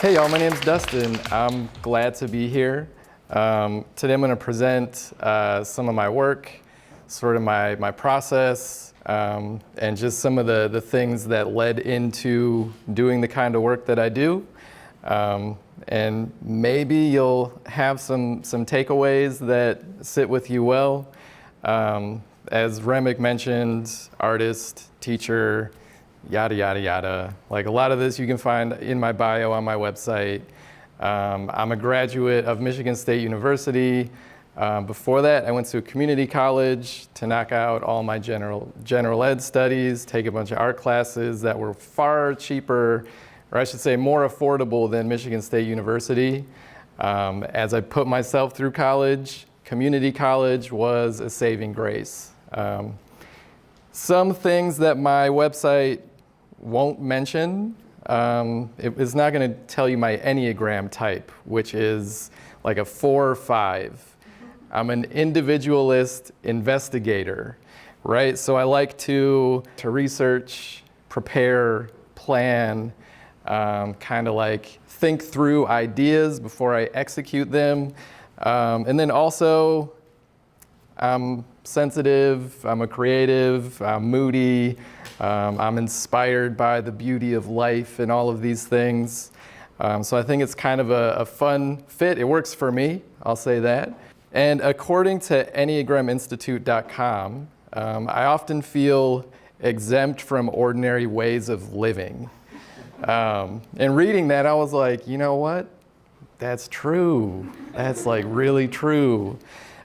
Hey y'all, my name's Dustin. I'm glad to be here. Today I'm going to present some of my work, sort of my process, and just some of the things that led into doing the kind of work that I do. And maybe you'll have some takeaways that sit with you well. As Remick mentioned, artist, teacher, yada, yada, yada. Like a lot of this you can find in my bio on my website. I'm a graduate of Michigan State University. Before that, I went to a community college to knock out all my general ed studies, take a bunch of art classes that were far cheaper, or I should say more affordable than Michigan State University. As I put myself through college, community college was a saving grace. Some things that my website won't mention, it's not going to tell you my Enneagram type, which is like a 4 or 5. I'm an individualist investigator, right? So I like to research, prepare, plan, kind of like think through ideas before I execute them. And then also, I'm sensitive, I'm a creative, I'm moody, I'm inspired by the beauty of life and all of these things. So I think it's kind of a fun fit. It works for me, I'll say that. And according to EnneagramInstitute.com, I often feel exempt from ordinary ways of living. And reading that, I was like, you know what? That's true. That's like really true.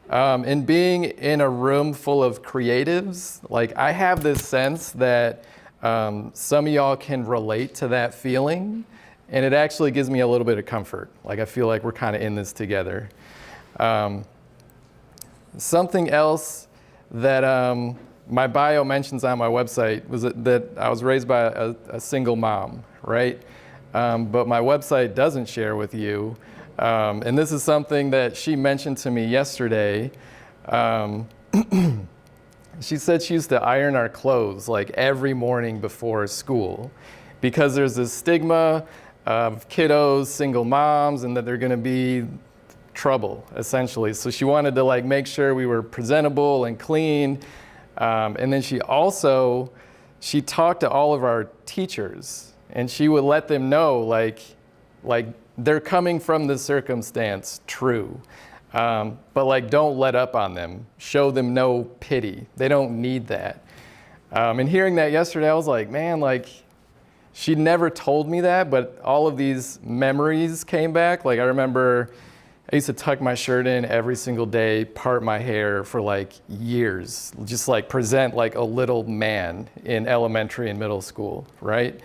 And being in a room full of creatives, like I have this sense that some of y'all can relate to that feeling, and it actually gives me a little bit of comfort. Like I feel like we're kind of in this together. Something else that my bio mentions on my website was that I was raised by a single mom, right? But my website doesn't share with you. And this is something that she mentioned to me yesterday. She said she used to iron our clothes like every morning before school because there's this stigma of kiddos, single moms, and that they're going to be trouble, essentially. So she wanted to like make sure we were presentable and clean. And then she talked to all of our teachers, and she would let them know like they're coming from the circumstance, true. But like, don't let up on them. Show them no pity. They don't need that. And hearing that yesterday, I was like, man, like, she never told me that, but all of these memories came back. Like, I remember I used to tuck my shirt in every single day, part my hair for like years, just like present like a little man in elementary and middle school, right?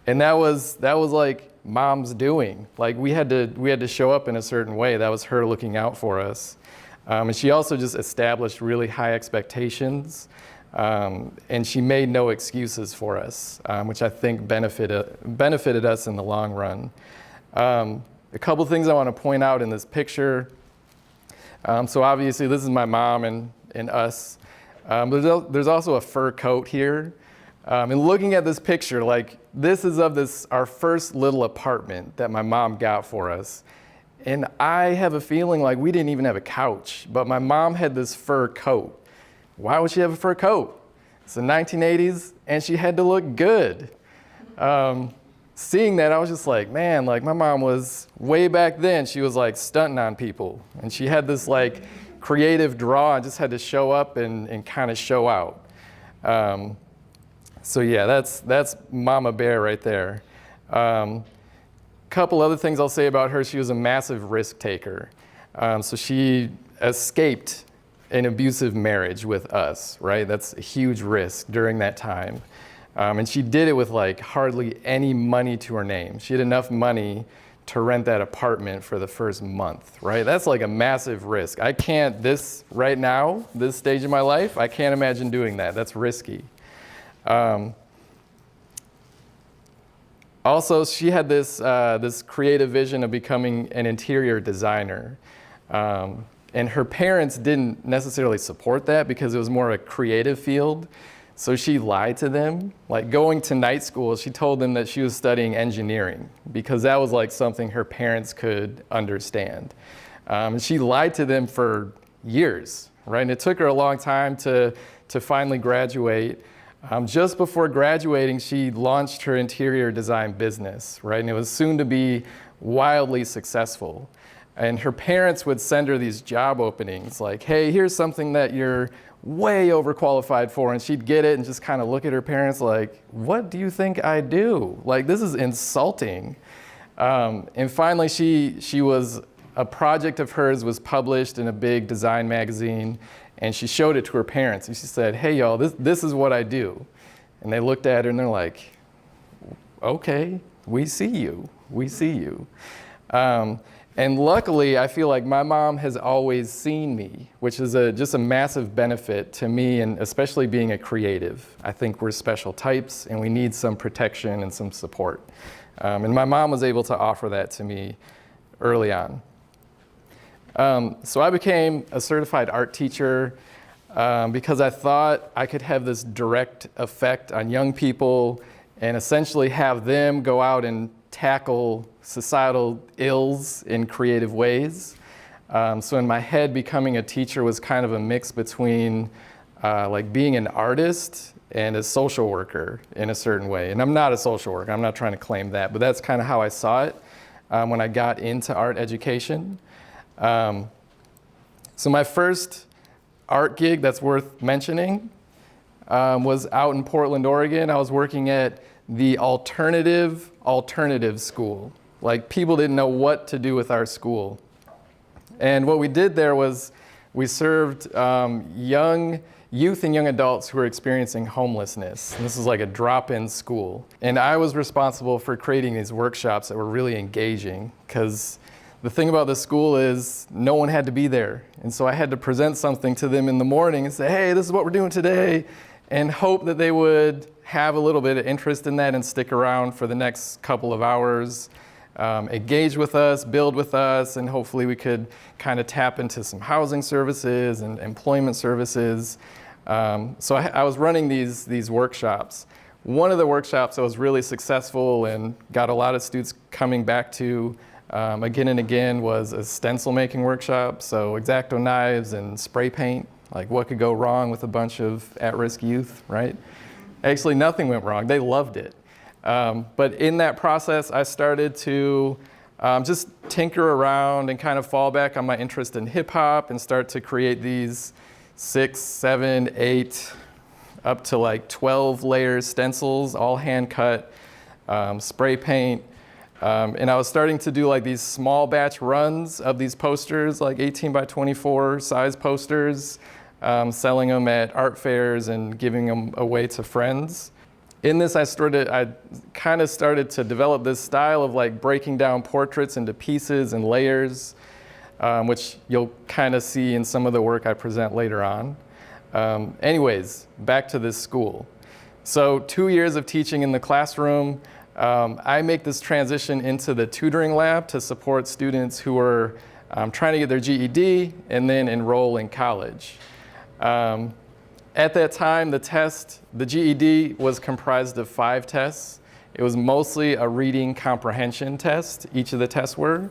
And that was like mom's doing. Like we had to show up in a certain way. That was her looking out for us. And she also just established really high expectations. And she made no excuses for us, which I think benefited us in the long run. A couple things I want to point out in this picture. So obviously this is my mom and us. There's also a fur coat here. And looking at this picture, like this is of our first little apartment that my mom got for us. And I have a feeling like we didn't even have a couch, but my mom had this fur coat. Why would she have a fur coat? It's the 1980s, and she had to look good. Seeing that, I was just like, man, like my mom was way back then, she was like stunting on people. And she had this like creative draw and just had to show up and kind of show out. So yeah, that's Mama Bear right there. Couple other things I'll say about her. She was a massive risk taker. So she escaped an abusive marriage with us, right? That's a huge risk during that time. And she did it with like hardly any money to her name. She had enough money to rent that apartment for the first month, right? That's like a massive risk. I can't, this stage of my life, I can't imagine doing that. That's risky. Also, she had this creative vision of becoming an interior designer. And her parents didn't necessarily support that because it was more a creative field. So she lied to them. Like going to night school, she told them that she was studying engineering because that was like something her parents could understand. And she lied to them for years, right? And it took her a long time to finally graduate. Just before graduating, she launched her interior design business, right? And it was soon to be wildly successful. And her parents would send her these job openings like, hey, here's something that you're way overqualified for. And she'd get it and just kind of look at her parents like, what do you think I do? Like, this is insulting. And finally, a project of hers was published in a big design magazine, and she showed it to her parents. And she said, hey, y'all, this is what I do. And they looked at her and they're like, okay, we see you. We see you. And luckily, I feel like my mom has always seen me, which is just a massive benefit to me, and especially being a creative. I think we're special types, and we need some protection and some support. And my mom was able to offer that to me early on. So I became a certified art teacher because I thought I could have this direct effect on young people and essentially have them go out and tackle societal ills in creative ways. So in my head, becoming a teacher was kind of a mix between like being an artist and a social worker in a certain way. And I'm not a social worker, I'm not trying to claim that, but that's kind of how I saw it when I got into art education. So my first art gig that's worth mentioning was out in Portland, Oregon. I was working at the alternative school. Like, people didn't know what to do with our school. And what we did there was we served youth and young adults who were experiencing homelessness. And this was like a drop-in school. And I was responsible for creating these workshops that were really engaging, because the thing about the school is no one had to be there. And so I had to present something to them in the morning and say, hey, this is what we're doing today, and hope that they would have a little bit of interest in that and stick around for the next couple of hours, engage with us, build with us, and hopefully we could kind of tap into some housing services and employment services. So I was running these workshops. One of the workshops that was really successful and got a lot of students coming back to again and again was a stencil making workshop. So X-Acto knives and spray paint, like what could go wrong with a bunch of at-risk youth, right? Actually, nothing went wrong. They loved it. But in that process, I started to just tinker around and kind of fall back on my interest in hip hop and start to create these 6, 7, 8, up to like 12 layer stencils, all hand cut, spray paint. And I was starting to do like these small batch runs of these posters, like 18 by 24 size posters, selling them at art fairs and giving them away to friends. In this, I kind of started to develop this style of like breaking down portraits into pieces and layers, which you'll kind of see in some of the work I present later on. Anyways, back to this school. So 2 years of teaching in the classroom, I make this transition into the tutoring lab to support students who are trying to get their GED and then enroll in college. At that time, the GED was comprised of 5 tests. It was mostly a reading comprehension test, each of the tests were.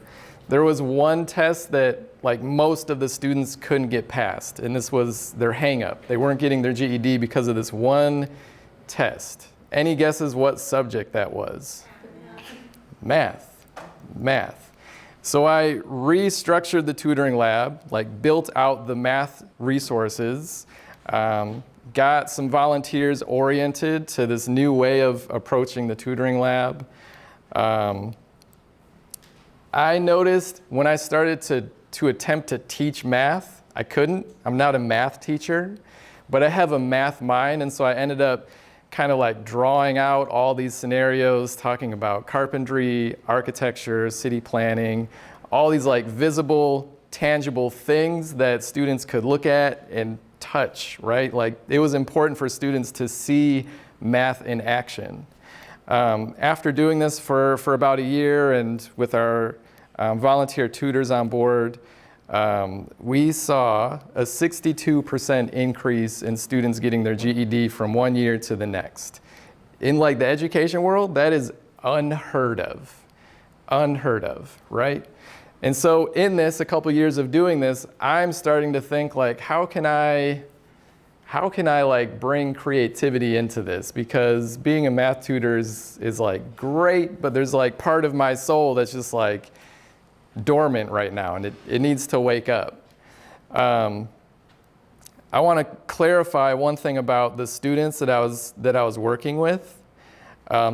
There was one test that like most of the students couldn't get past, and this was their hang-up. They weren't getting their GED because of this one test. Any guesses what subject that was? Math. So I restructured the tutoring lab, like built out the math resources, got some volunteers oriented to this new way of approaching the tutoring lab. I noticed when I started to attempt to teach math, I couldn't. I'm not a math teacher, but I have a math mind, and so I ended up kind of like drawing out all these scenarios, talking about carpentry, architecture, city planning, all these like visible, tangible things that students could look at and touch, right? Like it was important for students to see math in action. After doing this for about a year and with our volunteer tutors on board, we saw a 62% increase in students getting their GED from one year to the next. In like the education world, that is unheard of, right? And so in this, a couple years of doing this, I'm starting to think like, how can I like bring creativity into this? Because being a math tutor is like great, but there's like part of my soul that's just like dormant right now, and it needs to wake up. I want to clarify one thing about the students that I was working with.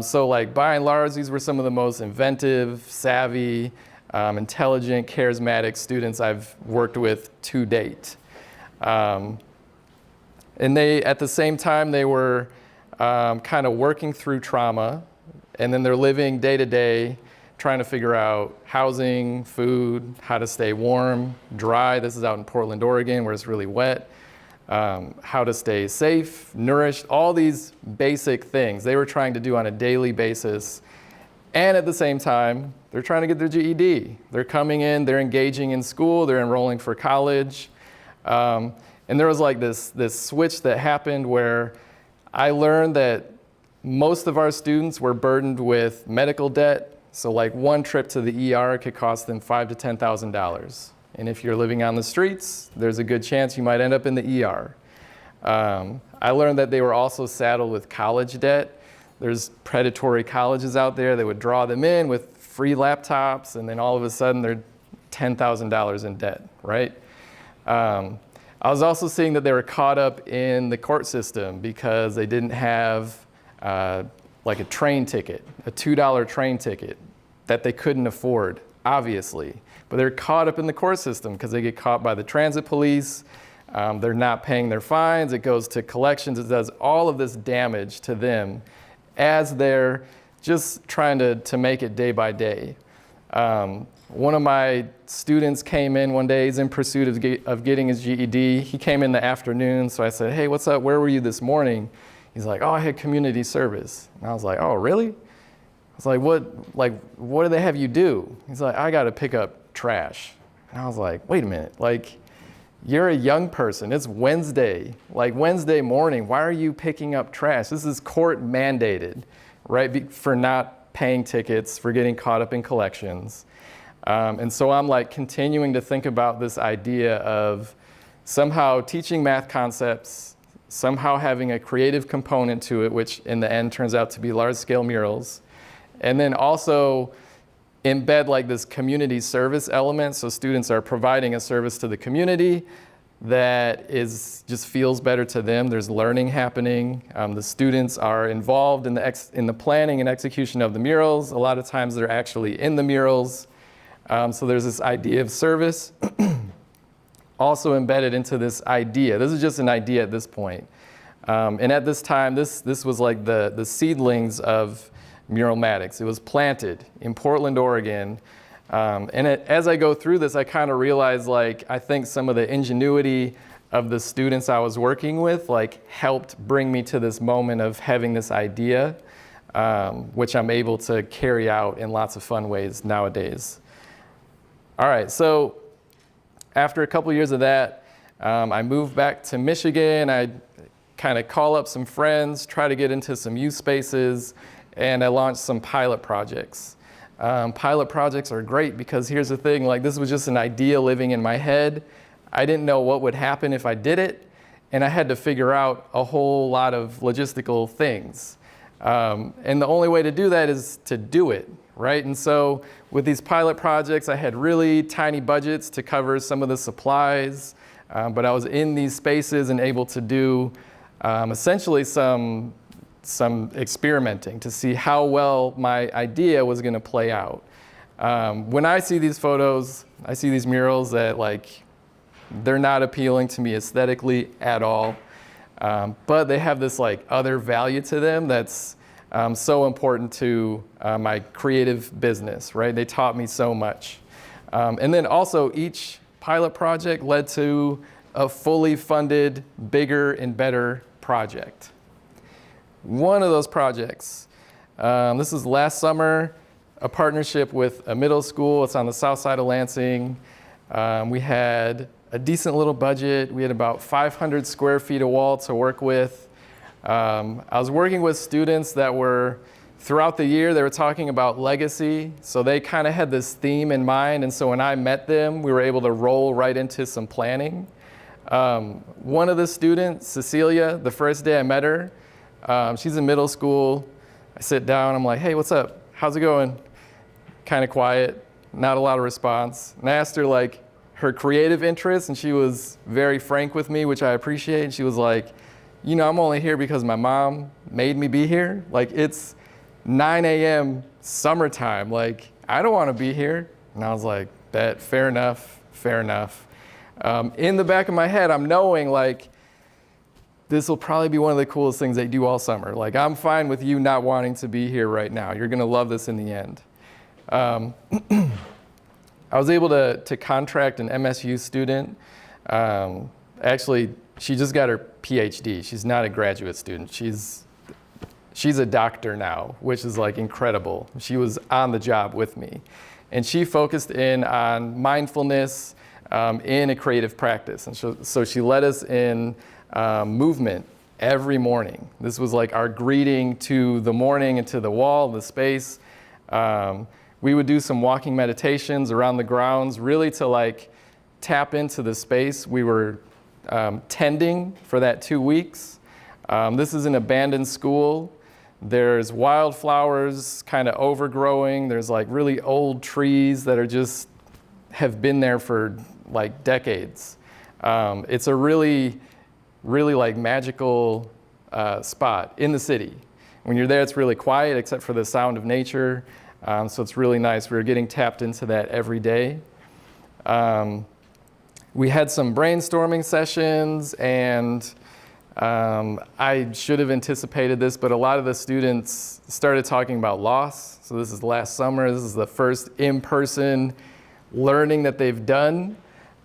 So like by and large, these were some of the most inventive, savvy, intelligent, charismatic students I've worked with to date. And they, at the same time, they were kind of working through trauma, and then they're living day to day, trying to figure out housing, food, how to stay warm, dry. This is out in Portland, Oregon, where it's really wet. How to stay safe, nourished, all these basic things they were trying to do on a daily basis. And at the same time, they're trying to get their GED. They're coming in, they're engaging in school, they're enrolling for college. And there was like this switch that happened where I learned that most of our students were burdened with medical debt. So like one trip to the ER could cost them $5,000 to $10,000. And if you're living on the streets, there's a good chance you might end up in the ER. I learned that they were also saddled with college debt. There's predatory colleges out there that would draw them in with free laptops, and then all of a sudden they're $10,000 in debt, right? I was also seeing that they were caught up in the court system because they didn't have like a train ticket, a $2 train ticket that they couldn't afford, obviously. But they're caught up in the court system because they get caught by the transit police. They're not paying their fines. It goes to collections. It does all of this damage to them as they're just trying to make it day by day. One of my students came in one day. He's in pursuit of getting his GED. He came in the afternoon, so I said, "Hey, what's up? Where were you this morning?" He's like, "Oh, I had community service." And I was like, "Oh, really?" I was like, what do they have you do?" He's like, "I got to pick up trash." And I was like, "Wait a minute, like, you're a young person. It's Wednesday, like Wednesday morning. Why are you picking up trash? This is court mandated, right? For not paying tickets, for getting caught up in collections." And so I'm like continuing to think about this idea of somehow teaching math concepts, somehow having a creative component to it, which in the end turns out to be large-scale murals, and then also embed like this community service element, so students are providing a service to the community that just feels better to them. There's learning happening. The students are involved in the planning and execution of the murals. A lot of times they're actually in the murals. So there's this idea of service also embedded into this idea. This is just an idea at this point. And at this time, this was like the seedlings of Muralmatics. It was planted in Portland, Oregon. As I go through this, I kind of realize, like, I think some of the ingenuity of the students I was working with, like, helped bring me to this moment of having this idea, which I'm able to carry out in lots of fun ways nowadays. All right, so after a couple years of that, I moved back to Michigan. I kind of call up some friends, try to get into some youth spaces, and I launched some pilot projects. Pilot projects are great because here's the thing, like, this was just an idea living in my head. I didn't know what would happen if I did it, and I had to figure out a whole lot of logistical things. And the only way to do that is to do it, right? And so with these pilot projects, I had really tiny budgets to cover some of the supplies, but I was in these spaces and able to do essentially some experimenting to see how well my idea was going to play out. When I see these photos, I see these murals that, like, they're not appealing to me aesthetically at all, but they have this, like, other value to them that's so important to my creative business, right? They taught me so much. And then also each pilot project led to a fully funded, bigger and better project. One of those projects, this is last summer, a partnership with a middle school. It's on the south side of Lansing. We had a decent little budget. We had about 500 square feet of wall to work with. I was working with students that were, throughout the year, they were talking about legacy. So they kind of had this theme in mind. And so when I met them, we were able to roll right into some planning. One of the students, Cecilia, the first day I met her, she's in middle school. I sit down, I'm like, hey, what's up? How's it going? Kind of quiet, not a lot of response. And I asked her like her creative interests, and she was very frank with me, which I appreciate. And she was like, you know, I'm only here because my mom made me be here. Like, it's 9 a.m. summertime. Like, I don't want to be here. And I was like, fair enough, fair enough. In the back of my head, I'm knowing like, this will probably be one of the coolest things they do all summer. Like, I'm fine with you not wanting to be here right now. You're gonna love this in the end. I was able to contract an MSU student. Actually, she just got her PhD. She's not a graduate student. She's a doctor now, which is like incredible. She was on the job with me. And she focused in on mindfulness in a creative practice. And so she led us in movement every morning. This was like our greeting to the morning and to the wall, the space. We would do some walking meditations around the grounds, really to like tap into the space we were tending for that 2 weeks. This is an abandoned school. There's wildflowers kind of overgrowing. There's like really old trees that are just have been there for like decades. It's a really like magical spot in the city. When you're there, it's really quiet except for the sound of nature. So it's really nice. We were getting tapped into that every day. We had some brainstorming sessions, and I should have anticipated this, but a lot of the students started talking about loss. So this is last summer. This is the first in-person learning that they've done.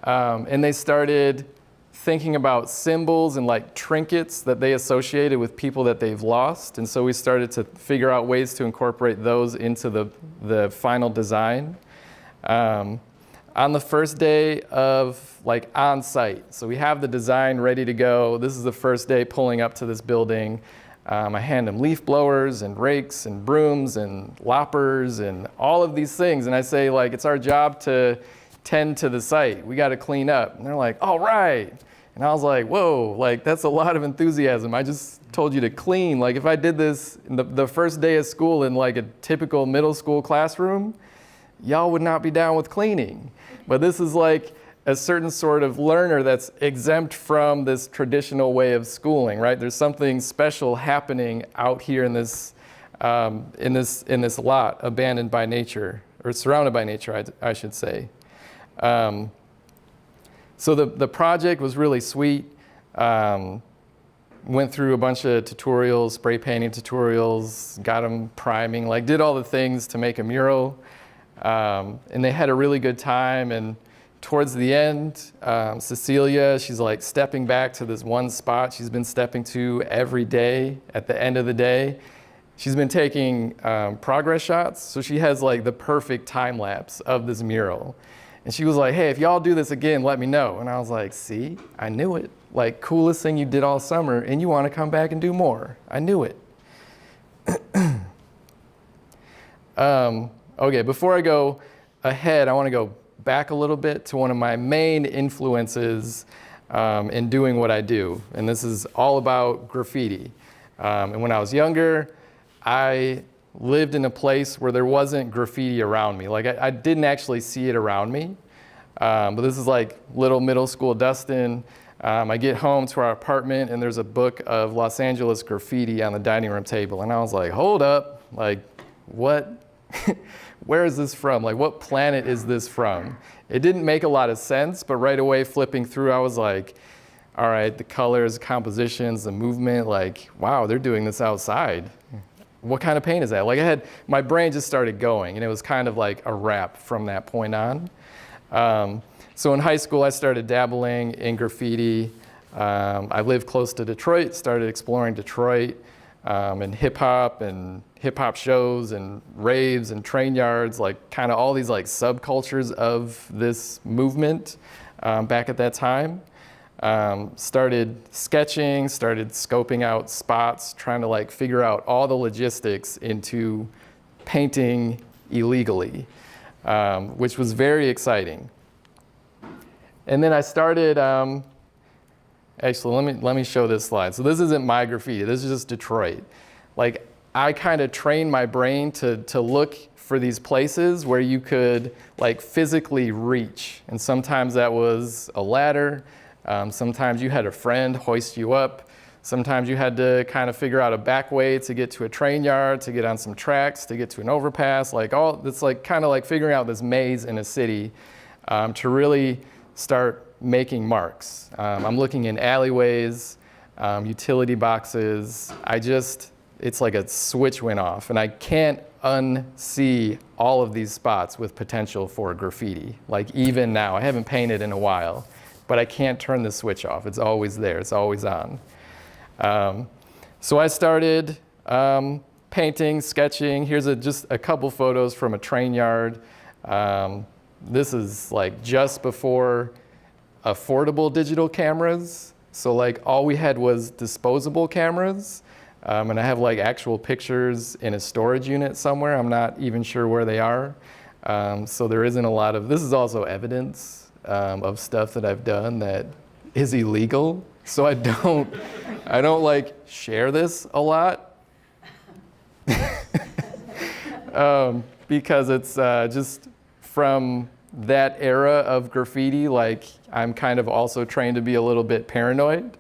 And they started thinking about symbols and like trinkets that they associated with people that they've lost. And so we started to figure out ways to incorporate those into the final design. On the first day of like on site, so we have the design ready to go. This is the first day pulling up to this building. I hand them leaf blowers and rakes and brooms and loppers and all of these things. And I say like, it's our job to tend to the site. We got to clean up. And they're like, all right. And I was like, whoa, like that's a lot of enthusiasm. I just told you to clean. Like if I did this in the first day of school in like a typical middle school classroom, y'all would not be down with cleaning. But this is like a certain sort of learner that's exempt from this traditional way of schooling, right? There's something special happening out here in this lot, abandoned by nature, or surrounded by nature, I should say. So the project was really sweet. Went through a bunch of tutorials, spray painting tutorials, got them priming, like did all the things to make a mural. And they had a really good time. And towards the end, Cecilia, she's like stepping back to this one spot she's been stepping to every day at the end of the day. She's been taking progress shots. So she has like the perfect time lapse of this mural. And she was like, hey, if y'all do this again, let me know. And I was like, see, I knew it. Like, coolest thing you did all summer, and you want to come back and do more. I knew it. Okay, before I go ahead, I want to go back a little bit to one of my main influences in doing what I do. And this is all about graffiti. And when I was younger, I lived in a place where there wasn't graffiti around me. Like I didn't actually see it around me. But this is like little middle school Dustin. I get home to our apartment and there's a book of Los Angeles graffiti on the dining room table. And I was like, hold up, like what, where is this from? Like what planet is this from? It didn't make a lot of sense, but right away flipping through, I was like, all right, the colors, the compositions, the movement, like, wow, they're doing this outside. What kind of paint is that? Like my brain just started going and it was kind of like a wrap from that point on. So in high school, I started dabbling in graffiti. I lived close to Detroit, started exploring Detroit. and hip hop shows and raves and train yards, like kind of all these like subcultures of this movement back at that time. Started sketching, started scoping out spots, trying to like figure out all the logistics into painting illegally, which was very exciting. And then I started, actually let me show this slide. So this isn't my graffiti, this is just Detroit. Like I kind of trained my brain to look for these places where you could like physically reach. And sometimes that was a ladder. Sometimes you had a friend hoist you up. Sometimes you had to kind of figure out a back way to get to a train yard, to get on some tracks, to get to an overpass. Like it's like kind of like figuring out this maze in a city to really start making marks. I'm looking in alleyways, utility boxes. It's like a switch went off, and I can't unsee all of these spots with potential for graffiti. Like even now, I haven't painted in a while, but I can't turn the switch off. It's always there, it's always on. So I started painting, sketching. Here's just a couple photos from a train yard. This is like just before affordable digital cameras. So like all we had was disposable cameras. And I have like actual pictures in a storage unit somewhere. I'm not even sure where they are. So there isn't a lot of, this is also evidence of stuff that I've done that is illegal. So I don't like share this a lot because it's just from that era of graffiti. Like I'm kind of also trained to be a little bit paranoid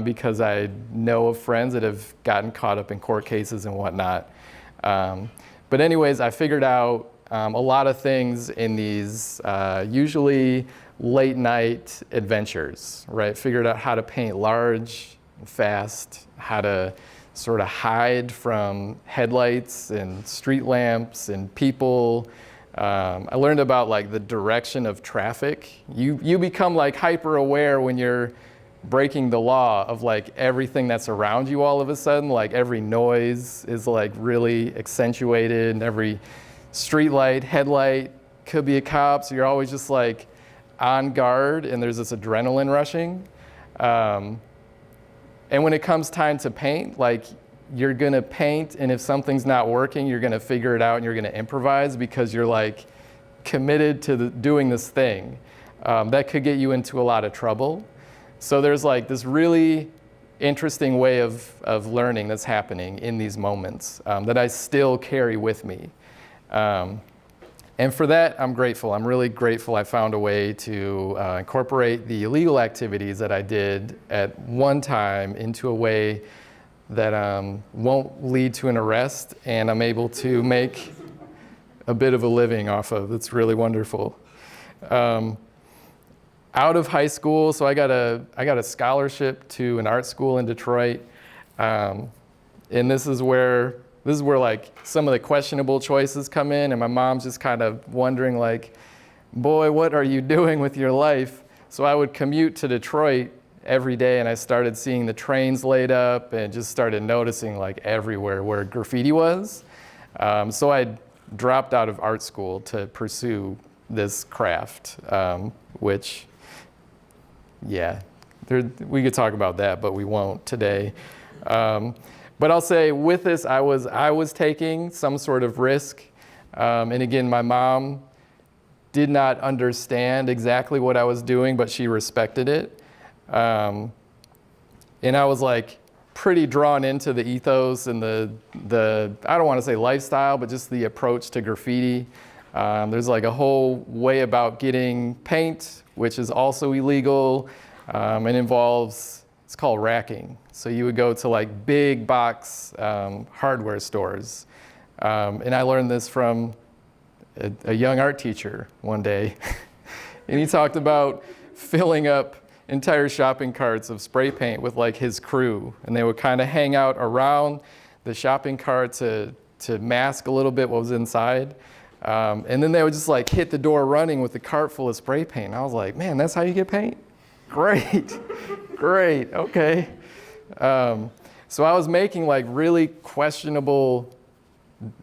because I know of friends that have gotten caught up in court cases and whatnot. But anyways, I figured out a lot of things in these usually late night adventures, right? Figured out how to paint large, fast, how to sort of hide from headlights and street lamps and people. I learned about like the direction of traffic. You become like hyper aware when you're breaking the law of like everything that's around you all of a sudden. Like every noise is like really accentuated, and every street light, headlight could be a cop, so you're always just like on guard, and there's this adrenaline rushing. And when it comes time to paint, like you're gonna paint, and if something's not working, you're gonna figure it out and you're gonna improvise because you're like committed to doing this thing. That could get you into a lot of trouble. So there's like this really interesting way of learning that's happening in these moments that I still carry with me. And for that, I'm grateful. I'm really grateful I found a way to incorporate the illegal activities that I did at one time into a way that won't lead to an arrest, and I'm able to make a bit of a living off of. It's really wonderful. Out of high school, so I got a scholarship to an art school in Detroit, and this is where like some of the questionable choices come in, and my mom's just kind of wondering like, boy, what are you doing with your life? So I would commute to Detroit every day, and I started seeing the trains laid up and just started noticing like everywhere where graffiti was. So I dropped out of art school to pursue this craft, which, yeah, we could talk about that, but we won't today. But I'll say with this, I was taking some sort of risk. And again, my mom did not understand exactly what I was doing, but she respected it. And I was like pretty drawn into the ethos and the I don't want to say lifestyle, but just the approach to graffiti. There's like a whole way about getting paint, which is also illegal, and involves, it's called racking. So you would go to like big box hardware stores. And I learned this from a young art teacher one day. And he talked about filling up entire shopping carts of spray paint with like his crew. And they would kind of hang out around the shopping cart to mask a little bit what was inside. And then they would just like hit the door running with the cart full of spray paint. And I was like, man, that's how you get paint? Great, great, okay. So I was making like really questionable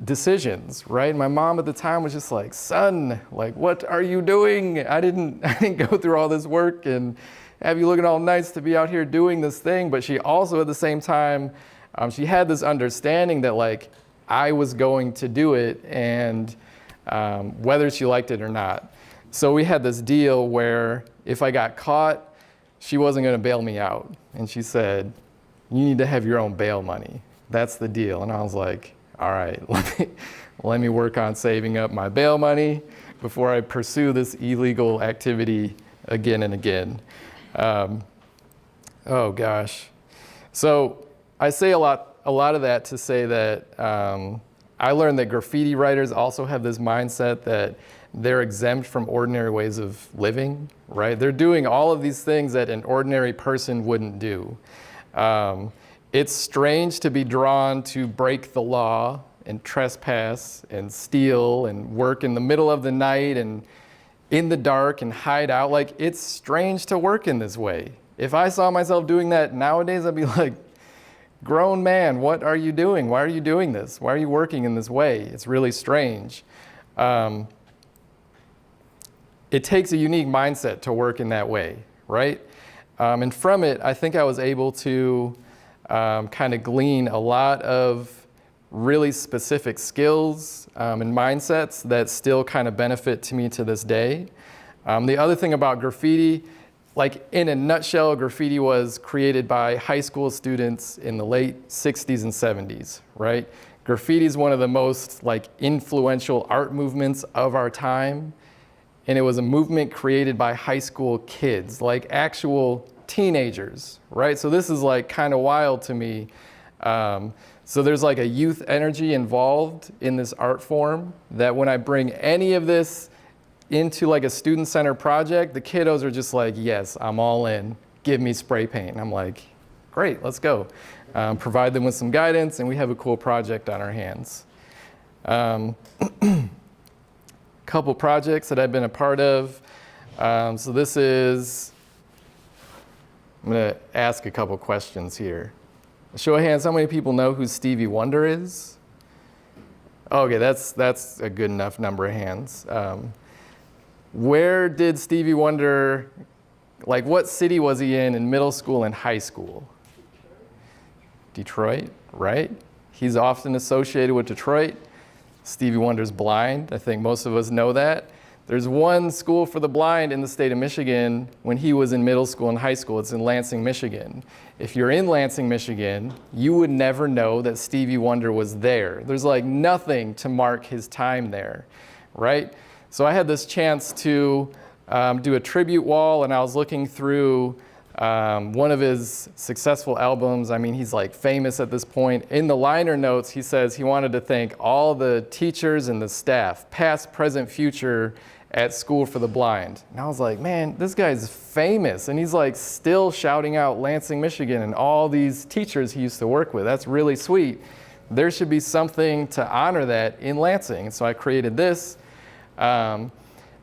decisions, right? My mom at the time was just like, son, like, what are you doing? I didn't go through all this work and have you looking all nice to be out here doing this thing. But she also at the same time, she had this understanding that like I was going to do it, and whether she liked it or not. So we had this deal where if I got caught, she wasn't going to bail me out. And she said, you need to have your own bail money. That's the deal. And I was like, all right, let me work on saving up my bail money before I pursue this illegal activity again and again. Oh gosh. So I say a lot of that to say that I learned that graffiti writers also have this mindset that they're exempt from ordinary ways of living, right? They're doing all of these things that an ordinary person wouldn't do. It's strange to be drawn to break the law and trespass and steal and work in the middle of the night and in the dark and hide out. Like, it's strange to work in this way. If I saw myself doing that nowadays, I'd be like, grown man, what are you doing? Why are you doing this? Why are you working in this way? It's really strange. It takes a unique mindset to work in that way, right? And from it, I think I was able to kind of glean a lot of really specific skills and mindsets that still kind of benefit to me to this day. The other thing about graffiti, like in a nutshell, graffiti was created by high school students in the late 60s and 70s, right? Graffiti is one of the most like influential art movements of our time. And it was a movement created by high school kids, like actual teenagers, right? So this is like kind of wild to me. So there's like a youth energy involved in this art form that when I bring any of this into like a student-centered project, the kiddos are just like, yes, I'm all in. Give me spray paint. And I'm like, great, let's go. Provide them with some guidance, and we have a cool project on our hands. Couple projects that I've been a part of. So this is, I'm gonna ask a couple questions here. Show of hands, how many people know who Stevie Wonder is? Okay, that's a good enough number of hands. Where did Stevie Wonder, like what city was he in middle school and high school? Detroit, right? He's often associated with Detroit. Stevie Wonder's blind. I think most of us know that. There's one school for the blind in the state of Michigan when he was in middle school and high school. It's in Lansing, Michigan. If you're in Lansing, Michigan, you would never know that Stevie Wonder was there. There's like nothing to mark his time there, right? So I had this chance to do a tribute wall, and I was looking through one of his successful albums. I mean, he's like famous at this point. In the liner notes, he says he wanted to thank all the teachers and the staff, past, present, future, at School for the Blind. And I was like, man, this guy's famous. And he's like still shouting out Lansing, Michigan, and all these teachers he used to work with. That's really sweet. There should be something to honor that in Lansing. And so I created this.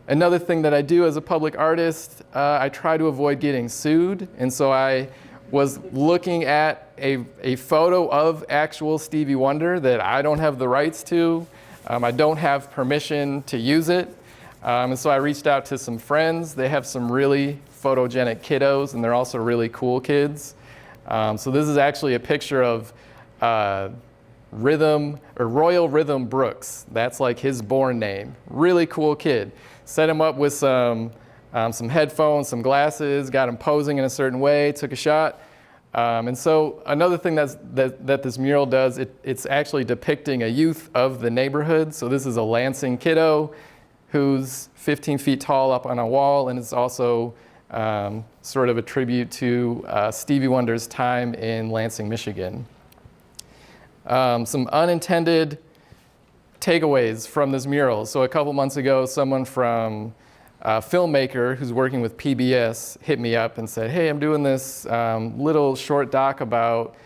Another thing that I do as a public artist, I try to avoid getting sued. And so I was looking at a photo of actual Stevie Wonder that I don't have the rights to. I don't have permission to use it. And so I reached out to some friends. They have some really photogenic kiddos, and they're also really cool kids. So this is actually a picture of Royal Rhythm Brooks. That's like his born name. Really cool kid. Set him up with some headphones, some glasses, got him posing in a certain way, took a shot. And so another thing that this mural does, it's actually depicting a youth of the neighborhood. So this is a Lansing kiddo who's 15 feet tall up on a wall, and it's also sort of a tribute to Stevie Wonder's time in Lansing, Michigan. Some unintended takeaways from this mural. So a couple months ago, someone from a filmmaker who's working with PBS hit me up and said, hey, I'm doing this little short doc about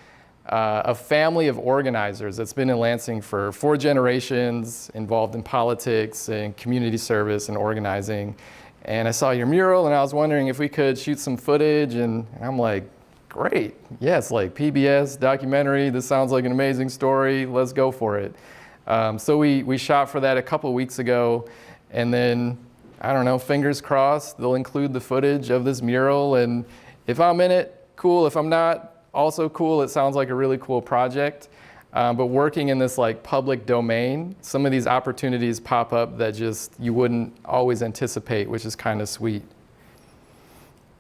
a family of organizers that's been in Lansing for 4 generations, involved in politics and community service and organizing. And I saw your mural, and I was wondering if we could shoot some footage. And I'm like, great. Yes, like PBS, documentary, this sounds like an amazing story, let's go for it. So we shot for that a couple weeks ago, and then, I don't know, fingers crossed, they'll include the footage of this mural, and if I'm in it, cool. If I'm not, also cool. It sounds like a really cool project. But working in this like public domain, some of these opportunities pop up that just you wouldn't always anticipate, which is kind of sweet.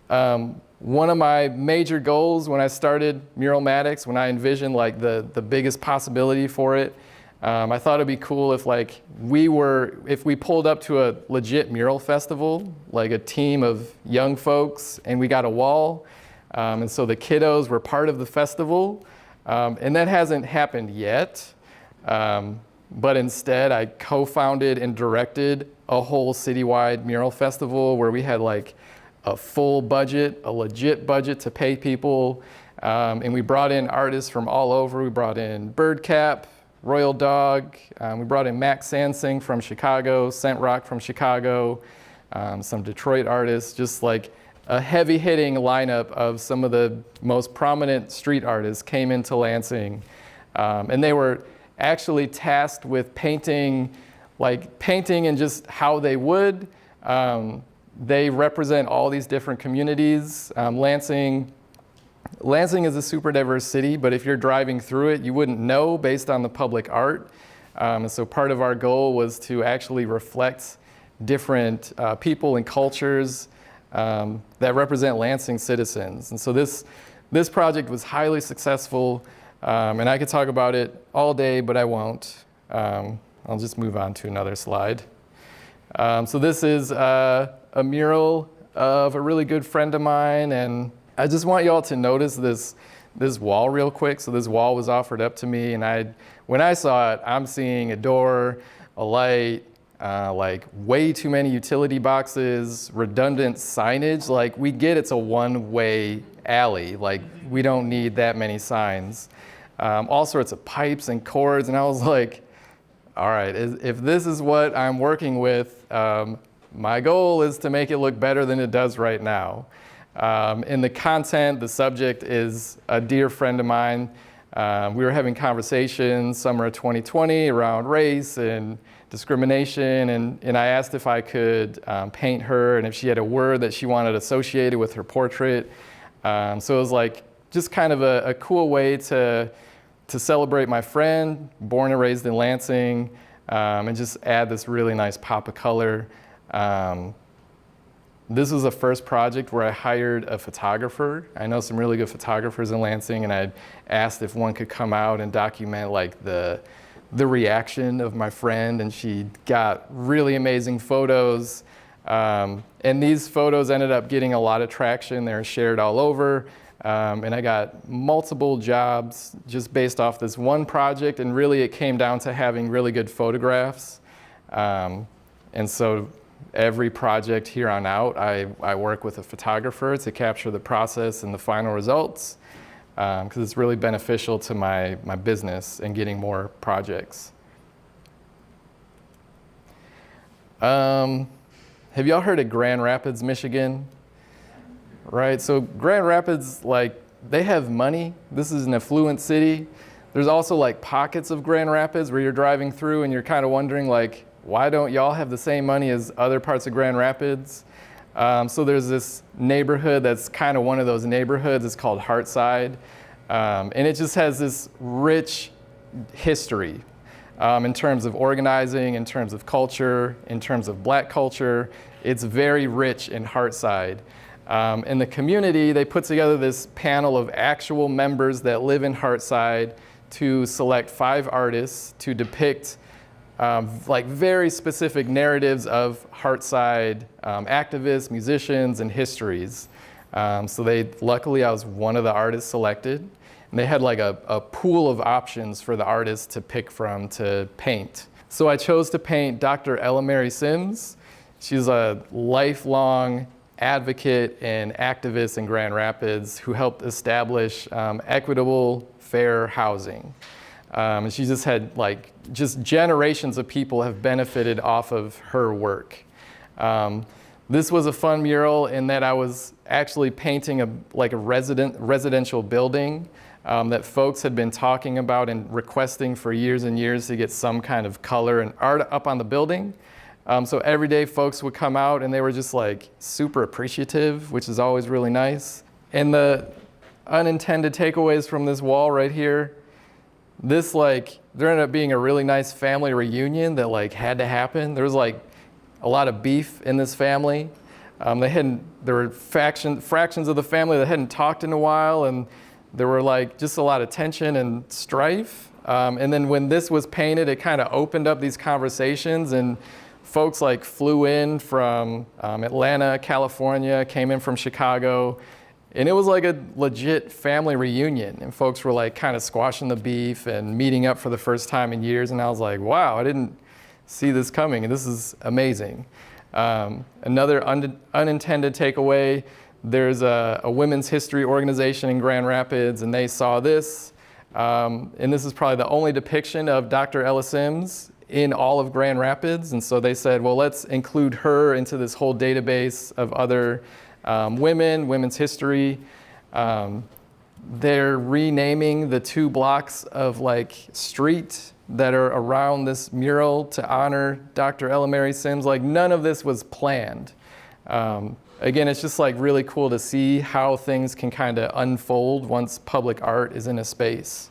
One of my major goals when I started Muralmatics, when I envisioned like the biggest possibility for it, I thought it'd be cool if like if we pulled up to a legit mural festival, like a team of young folks, and we got a wall, and so the kiddos were part of the festival. And that hasn't happened yet, but instead I co-founded and directed a whole citywide mural festival where we had like a full budget, a legit budget to pay people, and we brought in artists from all over. We brought in Birdcap, Royal Dog, we brought in Max Sansing from Chicago, Scent Rock from Chicago, some Detroit artists, just like a heavy-hitting lineup of some of the most prominent street artists came into Lansing. And they were actually tasked with painting in just how they would. They represent all these different communities. Lansing is a super diverse city, but if you're driving through it, you wouldn't know based on the public art. And so part of our goal was to actually reflect different people and cultures that represent Lansing citizens. And so this project was highly successful, and I could talk about it all day, but I won't. I'll just move on to another slide. So this is a mural of a really good friend of mine, and I just want you all to notice this wall real quick. So this wall was offered up to me, and when I saw it, I'm seeing a door, a light, like way too many utility boxes, redundant signage. Like we get it's a one-way alley. Like we don't need that many signs. All sorts of pipes and cords. And I was like, all right, if this is what I'm working with, my goal is to make it look better than it does right now. In the content, the subject is a dear friend of mine. We were having conversations summer of 2020 around race and discrimination, and I asked if I could paint her and if she had a word that she wanted associated with her portrait. So it was like just kind of a cool way to celebrate my friend, born and raised in Lansing, and just add this really nice pop of color. This was the first project where I hired a photographer. I know some really good photographers in Lansing, and I asked if one could come out and document like the reaction of my friend, and she got really amazing photos. And these photos ended up getting a lot of traction. They're shared all over. And I got multiple jobs just based off this one project, and really it came down to having really good photographs. And so every project here on out, I work with a photographer to capture the process and the final results, because it's really beneficial to my business and getting more projects. Have y'all heard of Grand Rapids, Michigan? Right, so Grand Rapids, like, they have money. This is an affluent city. There's also like pockets of Grand Rapids where you're driving through and you're kind of wondering like, why don't y'all have the same money as other parts of Grand Rapids? So there's this neighborhood that's kind of one of those neighborhoods. It's called Hartside. And it just has this rich history in terms of organizing, in terms of culture, in terms of Black culture. It's very rich in Hartside. In the community, they put together this panel of actual members that live in Hartside to select 5 artists to depict like very specific narratives of Hartside activists, musicians, and histories. So luckily I was one of the artists selected, and they had like a pool of options for the artists to pick from to paint. So I chose to paint Dr. Ella Mary Sims. She's a lifelong advocate and activist in Grand Rapids who helped establish equitable, fair housing. And she just had just generations of people have benefited off of her work. This was a fun mural in that I was actually painting a residential building that folks had been talking about and requesting for years and years to get some kind of color and art up on the building. So every day folks would come out and they were just like super appreciative, which is always really nice. And the unintended takeaways from this wall right here, there ended up being a really nice family reunion that like had to happen. There was like a lot of beef in this family. There were fractions of the family that hadn't talked in a while, and there were like just a lot of tension and strife. And then when this was painted, it kind of opened up these conversations, and folks like flew in from Atlanta, California, came in from Chicago, and it was like a legit family reunion. And folks were like kind of squashing the beef and meeting up for the first time in years. And I was like, wow, I didn't see this coming, and this is amazing. Another unintended takeaway, there's a women's history organization in Grand Rapids, and they saw this. And this is probably the only depiction of Dr. Ella Sims in all of Grand Rapids. And so they said, well, let's include her into this whole database of other women's history. They're renaming the 2 blocks of like street that are around this mural to honor Dr. Ella Mary Sims. Like none of this was planned. Again, it's just like really cool to see how things can kind of unfold once public art is in a space.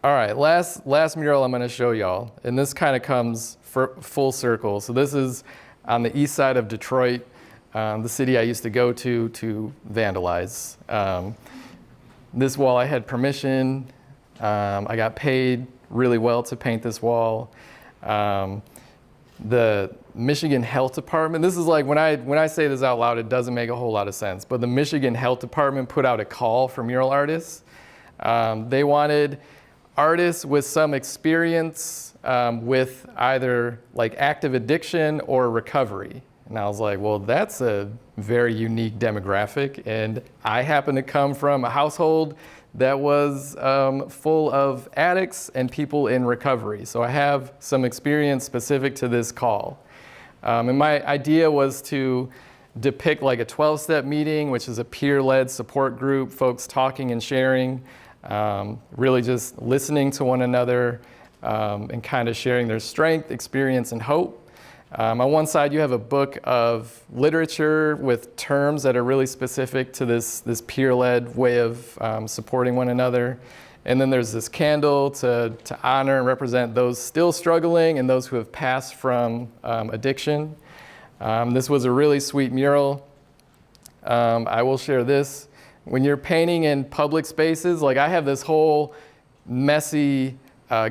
All right, last mural I'm gonna show y'all, and this kind of comes full circle. So this is on the east side of Detroit, the city I used to go to vandalize. This wall I had permission. I got paid really well to paint this wall. The Michigan Health Department, this is like, when I say this out loud, it doesn't make a whole lot of sense, but the Michigan Health Department put out a call for mural artists. They wanted artists with some experience with either like active addiction or recovery. And I was like, well, that's a very unique demographic. And I happen to come from a household that was full of addicts and people in recovery. So I have some experience specific to this call. And my idea was to depict like a 12-step meeting, which is a peer-led support group, folks talking and sharing, really just listening to one another and kind of sharing their strength, experience, and hope. On one side, you have a book of literature with terms that are really specific to this peer-led way of supporting one another. And then there's this candle to honor and represent those still struggling and those who have passed from addiction. This was a really sweet mural. I will share this. When you're painting in public spaces, like I have this whole messy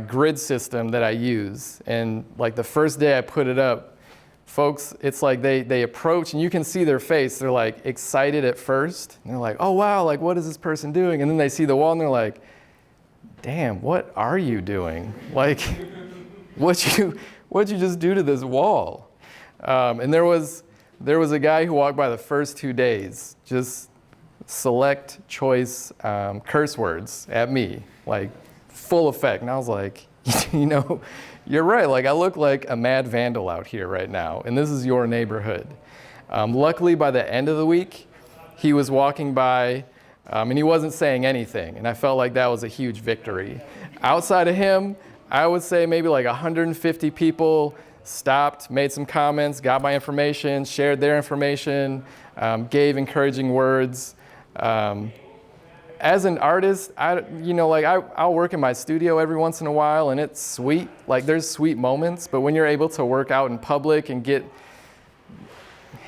grid system that I use. And like the first day I put it up, folks, it's like they approach and you can see their face. They're like excited at first. And they're like, oh wow, like what is this person doing? And then they see the wall and they're like, damn, what are you doing? Like, what'd you just do to this wall? And there was a guy who walked by the first 2 days, just select choice curse words at me, like full effect. And I was like, you know, you're right, like I look like a mad vandal out here right now, and this is your neighborhood. Luckily, by the end of the week, he was walking by and he wasn't saying anything, and I felt like that was a huge victory. Outside of him, I would say maybe like 150 people stopped, made some comments, got my information, shared their information, gave encouraging words. As an artist, I'll work in my studio every once in a while, and it's sweet. Like there's sweet moments, but when you're able to work out in public and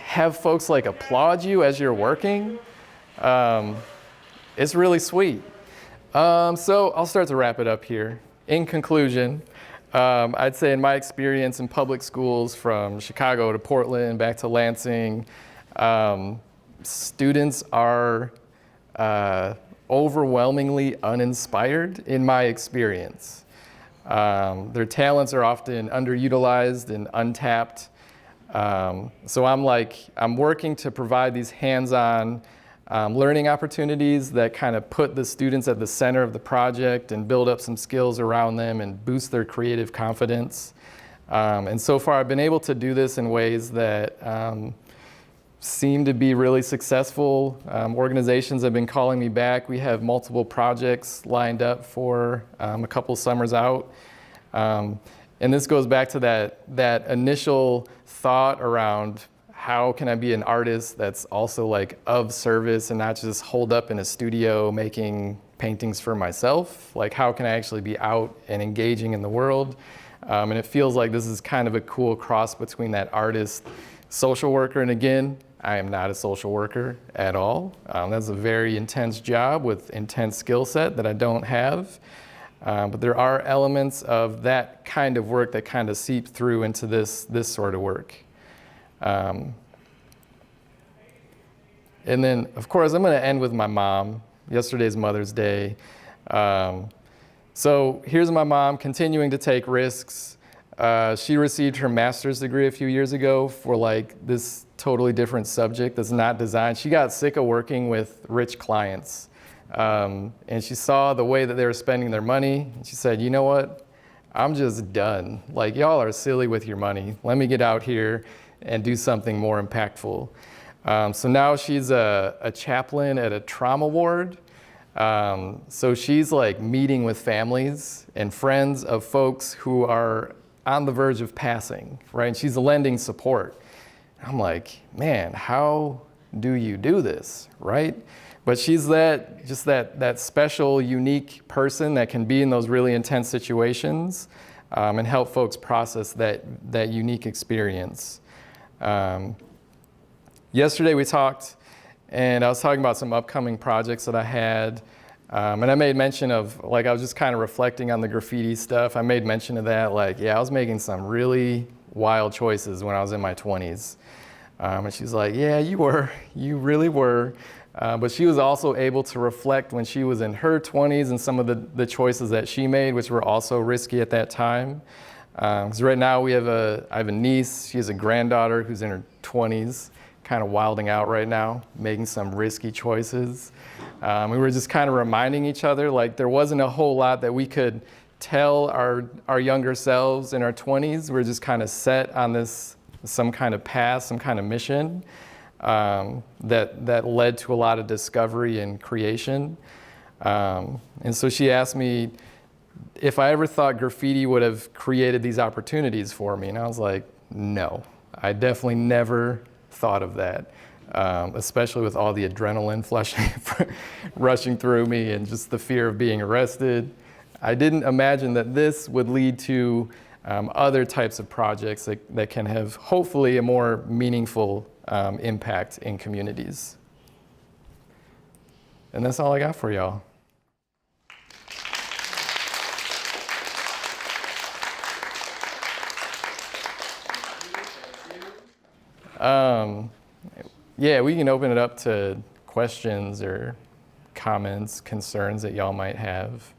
have folks like applaud you as you're working, it's really sweet. So I'll start to wrap it up here. In conclusion, I'd say in my experience in public schools from Chicago to Portland, back to Lansing, students are overwhelmingly uninspired in my experience. Their talents are often underutilized and untapped. So I'm working to provide these hands-on learning opportunities that kind of put the students at the center of the project and build up some skills around them and boost their creative confidence. And so far I've been able to do this in ways that seem to be really successful. Organizations have been calling me back. We have multiple projects lined up for a couple summers out. And this goes back to that initial thought around how can I be an artist that's also like of service and not just holed up in a studio making paintings for myself? Like, how can I actually be out and engaging in the world? And it feels like this is kind of a cool cross between that artist, social worker, and again, I am not a social worker at all. That's a very intense job with intense skill set that I don't have. But there are elements of that kind of work that kind of seep through into this sort of work. And then, of course, I'm going to end with my mom. Yesterday's Mother's Day. So here's my mom continuing to take risks. She received her master's degree a few years ago for like this totally different subject that's not design. She got sick of working with rich clients. And she saw the way that they were spending their money. And she said, you know what? I'm just done. Like, y'all are silly with your money. Let me get out here and do something more impactful. So now she's a chaplain at a trauma ward. So she's like meeting with families and friends of folks who are on the verge of passing, right? And she's lending support. I'm like, man, how do you do this, right? But she's that special, unique person that can be in those really intense situations and help folks process that unique experience. Yesterday we talked, and I was talking about some upcoming projects that I had. And I made mention of, like, I was just kind of reflecting on the graffiti stuff. I made mention of that, like, yeah, I was making some really wild choices when I was in my 20s. And she's like, yeah, you really were. But she was also able to reflect when she was in her 20s and some of the choices that she made, which were also risky at that time. Because right now I have a niece, she has a granddaughter who's in her 20s, kind of wilding out right now, making some risky choices. We were just kind of reminding each other, like, there wasn't a whole lot that we could tell our younger selves in our 20s. We were just kind of set on some kind of path, some kind of mission that led to a lot of discovery and creation. And so she asked me if I ever thought graffiti would have created these opportunities for me. And I was like, no, I definitely never thought of that, especially with all the adrenaline rushing through me and just the fear of being arrested. I didn't imagine that this would lead to other types of projects that can have hopefully a more meaningful impact in communities. And that's all I got for y'all. Yeah, we can open it up to questions or comments, concerns that y'all might have.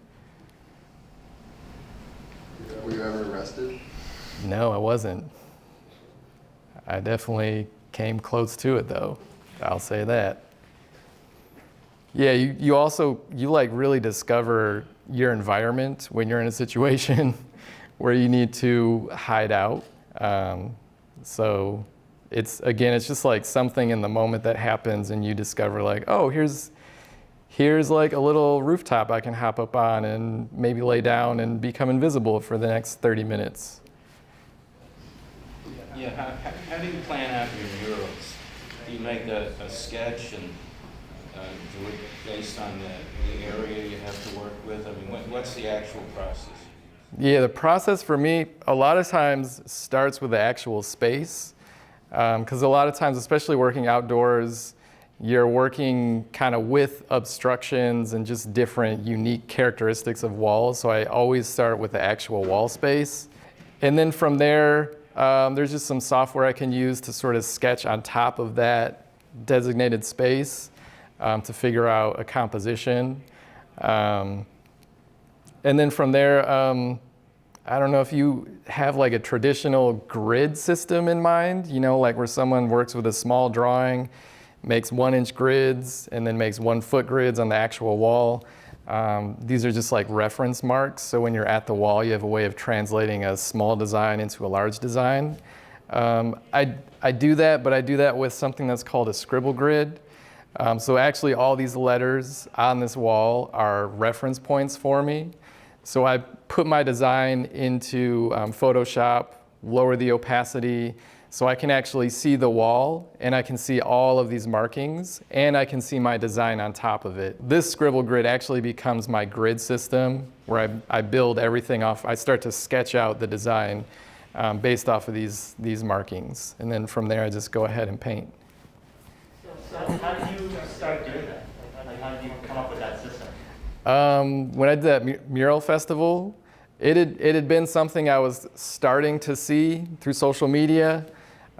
Were you ever arrested? No, I wasn't. I definitely came close to it, though. I'll say that. Yeah, you also like really discover your environment when you're in a situation where you need to hide out. So it's just like something in the moment that happens and you discover, like, oh, here's like a little rooftop I can hop up on and maybe lay down and become invisible for the next 30 minutes. Yeah, how do you plan out your murals? Do you make a sketch and do it based on the area you have to work with? I mean, what's the actual process? Yeah, the process for me a lot of times starts with the actual space. Because a lot of times, especially working outdoors, you're working kind of with obstructions and just different unique characteristics of walls. So I always start with the actual wall space. And then from there, there's just some software I can use to sort of sketch on top of that designated space to figure out a composition. And then from there, I don't know if you have like a traditional grid system in mind, like where someone works with a small drawing, makes 1-inch grids, and then makes 1-foot grids on the actual wall. These are just like reference marks. So when you're at the wall, you have a way of translating a small design into a large design. I do that, but I do that with something that's called a Scribble Grid. So actually all these letters on this wall are reference points for me. So I put my design into Photoshop, lower the opacity, so I can actually see the wall, and I can see all of these markings, and I can see my design on top of it. This Scribble Grid actually becomes my grid system, where I build everything off. I start to sketch out the design based off of these markings, and then from there I just go ahead and paint. So how did you start doing that? Like how did you come up with that system? When I did that mural festival, it had been something I was starting to see through social media.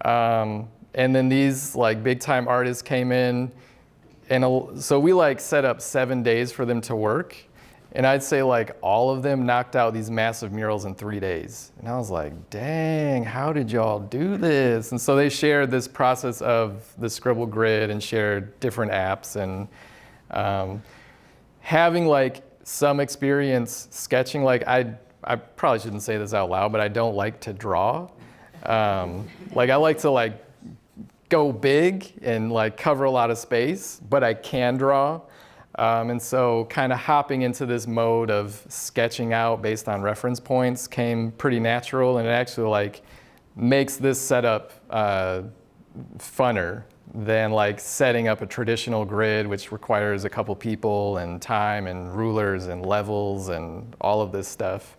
And then these like big time artists came in, and so we like set up 7 days for them to work. And I'd say like all of them knocked out these massive murals in 3 days. And I was like, dang, how did y'all do this? And so they shared this process of the Scribble Grid and shared different apps, and having like some experience sketching. Like I probably shouldn't say this out loud, but I don't like to draw. Like I like to like go big and like cover a lot of space, but I can draw. And so kind of hopping into this mode of sketching out based on reference points came pretty natural, and it actually like makes this setup funner than like setting up a traditional grid, which requires a couple people and time and rulers and levels and all of this stuff.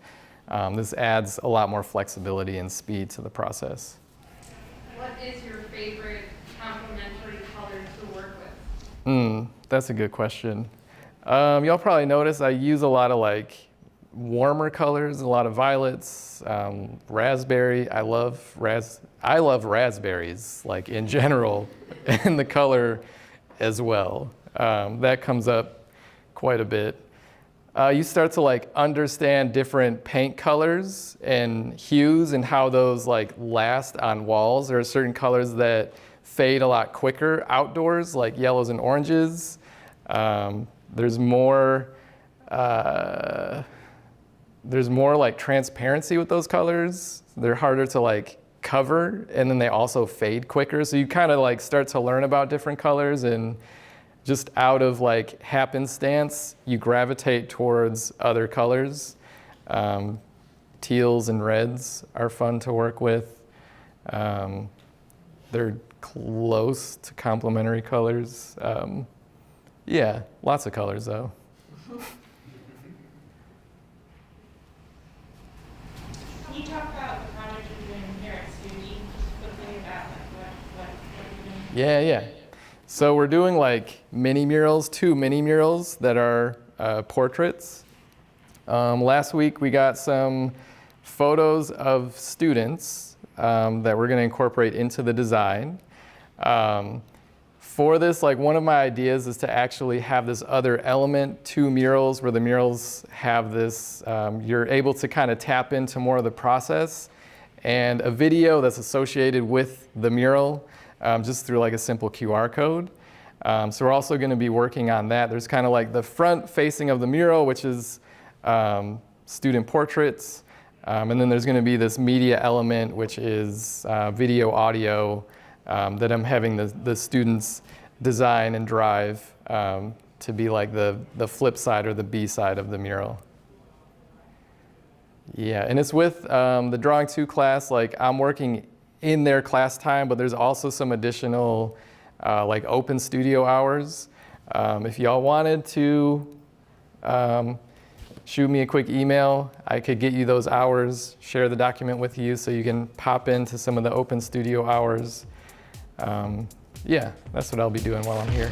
This adds a lot more flexibility and speed to the process. What is your favorite complementary color to work with? That's a good question. Y'all probably notice I use a lot of like warmer colors, a lot of violets, raspberry. I love raspberries, like in general, and the color as well. That comes up quite a bit. You start to like understand different paint colors and hues and how those like last on walls. There are certain colors that fade a lot quicker outdoors, like yellows and oranges. There's more like transparency with those colors. They're harder to like cover, and then they also fade quicker. So you kind of like start to learn about different colors, and just out of like happenstance, you gravitate towards other colors. Teals and reds are fun to work with. They're close to complementary colors. Yeah, lots of colors though. Can you talk about the project you're doing here at SUNY? Just quickly about what you're doing. Yeah. So we're doing like two mini murals that are portraits. Last week we got some photos of students that we're going to incorporate into the design. For this, like one of my ideas is to actually have this other element to murals, where the murals have this, you're able to kind of tap into more of the process, and a video that's associated with the mural just through like a simple QR code. So we're also going to be working on that. There's kind of like the front facing of the mural, which is student portraits. And then there's going to be this media element, which is video, audio, that I'm having the students design and drive to be like the flip side or the B side of the mural. Yeah, and it's with the Drawing 2 class. Like I'm working in their class time, but there's also some additional like open studio hours. If y'all wanted to shoot me a quick email, I could get you those hours, share the document with you so you can pop into some of the open studio hours. Yeah, that's what I'll be doing while I'm here.